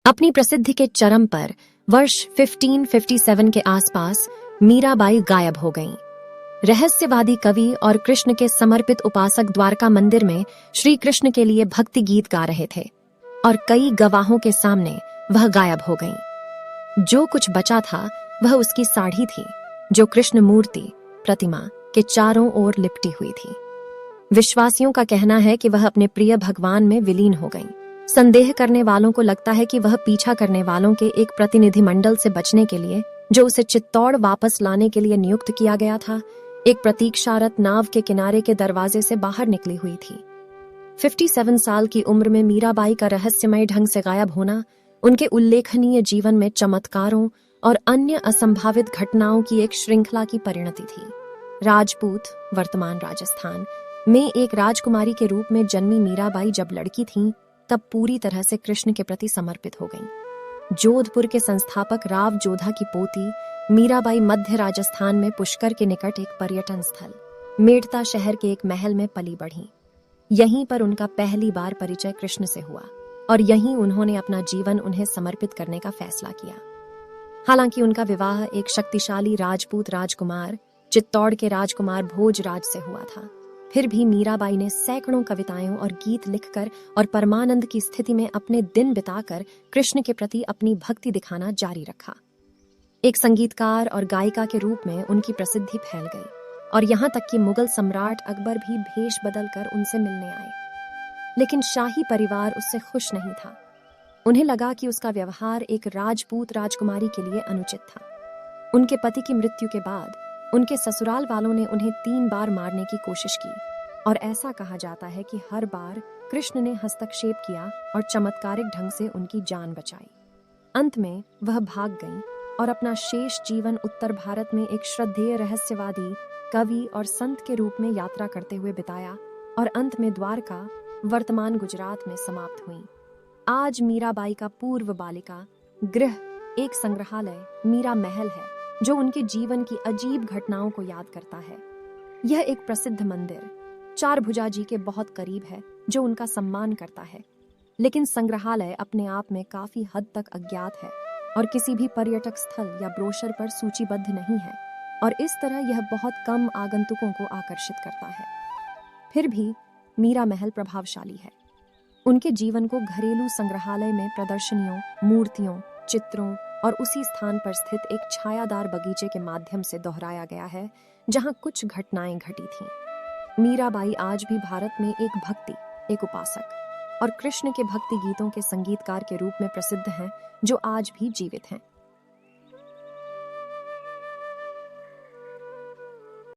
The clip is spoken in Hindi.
अपनी प्रसिद्धि के चरम पर वर्ष 1557 के आसपास मीराबाई गायब हो गईं। रहस्यवादी कवि और कृष्ण के समर्पित उपासक द्वारका मंदिर में श्री कृष्ण के लिए भक्ति गीत गा रहे थे और कई गवाहों के सामने वह गायब हो गईं। जो कुछ बचा था वह उसकी साड़ी थी, जो कृष्ण मूर्ति प्रतिमा के चारों ओर लिपटी हुई थी। विश्वासियों का कहना है कि वह अपने प्रिय भगवान में विलीन हो गईं। संदेह करने वालों को लगता है कि वह पीछा करने वालों के एक प्रतिनिधिमंडल से बचने के लिए, जो उसे चित्तौड़ वापस लाने के लिए नियुक्त किया गया था, एक प्रतीक्षारत नाव के किनारे के दरवाजे से बाहर निकली हुई थी। 57 साल की उम्र में मीराबाई का रहस्यमय ढंग से गायब होना उनके उल्लेखनीय जीवन में चमत्कारों और अन्य असंभावित घटनाओं की एक श्रृंखला की परिणति थी। राजपूत, वर्तमान राजस्थान में एक राजकुमारी के रूप में जन्मी मीराबाई जब लड़की थीं, तब पूरी तरह से कृष्ण के प्रति समर्पित हो गईं। जोधपुर के संस्थापक राव जोधा की पोती मीराबाई मध्य राजस्थान में पुष्कर के निकट एक पर्यटन स्थल मेड़ता शहर के एक महल में पली बढ़ी। यहीं पर उनका पहली बार परिचय कृष्ण से हुआ और यहीं उन्होंने अपना जीवन उन्हें समर्पित करने का फैसला किया। हालांकि उनका विवाह एक शक्तिशाली राजपूत राजकुमार चित्तौड़ के राजकुमार भोजराज से हुआ था, फिर भी मीराबाई ने सैकड़ों कविताएं और गीत लिखकर और परमानंद की स्थिति में अपने दिन बिताकर कृष्ण के प्रति अपनी भक्ति दिखाना जारी रखा। एक संगीतकार और गायिका के रूप में उनकी प्रसिद्धि फैल गई और यहाँ तक कि मुगल सम्राट अकबर भी भेष बदलकर उनसे मिलने आए। लेकिन शाही परिवार उससे खुश नहीं था। उन्हें लगा कि उसका व्यवहार एक राजपूत राजकुमारी के लिए अनुचित था। उनके पति की मृत्यु के बाद उनके ससुराल वालों ने उन्हें 3 बार मारने की कोशिश की और ऐसा कहा जाता है कि हर बार कृष्ण ने हस्तक्षेप किया और चमत्कारिक ढंग से उनकी जान बचाई। अंत में वह भाग गईं और अपना शेष जीवन उत्तर भारत में एक श्रद्धेय रहस्यवादी, कवि और संत के रूप में यात्रा करते हुए बिताया और अंत में द्वारका, वर्तमान गुजरात में समाप्त हुई। आज मीराबाई का पूर्व बालिका गृह एक संग्रहालय मीरा महल है, जो उनके जीवन की अजीब घटनाओं को याद करता है। यह एक प्रसिद्ध मंदिर 4 भुजा जी के बहुत करीब है, जो उनका सम्मान करता है। लेकिन संग्रहालय अपने आप में काफी हद तक अज्ञात है और किसी भी पर्यटक स्थल या ब्रोशर पर सूचीबद्ध नहीं है और इस तरह यह बहुत कम आगंतुकों को आकर्षित करता है। फिर भी मीरा महल प्रभावशाली है। उनके जीवन को घरेलू संग्रहालय में प्रदर्शनियों, मूर्तियों, चित्रों और उसी स्थान पर स्थित एक छायादार बगीचे के माध्यम से दोहराया गया है, जहां कुछ घटनाएं घटी थीं। मीराबाई आज भी भारत में एक भक्ति, एक उपासक और कृष्ण के भक्ति गीतों के संगीतकार के रूप में प्रसिद्ध हैं, जो आज भी जीवित हैं।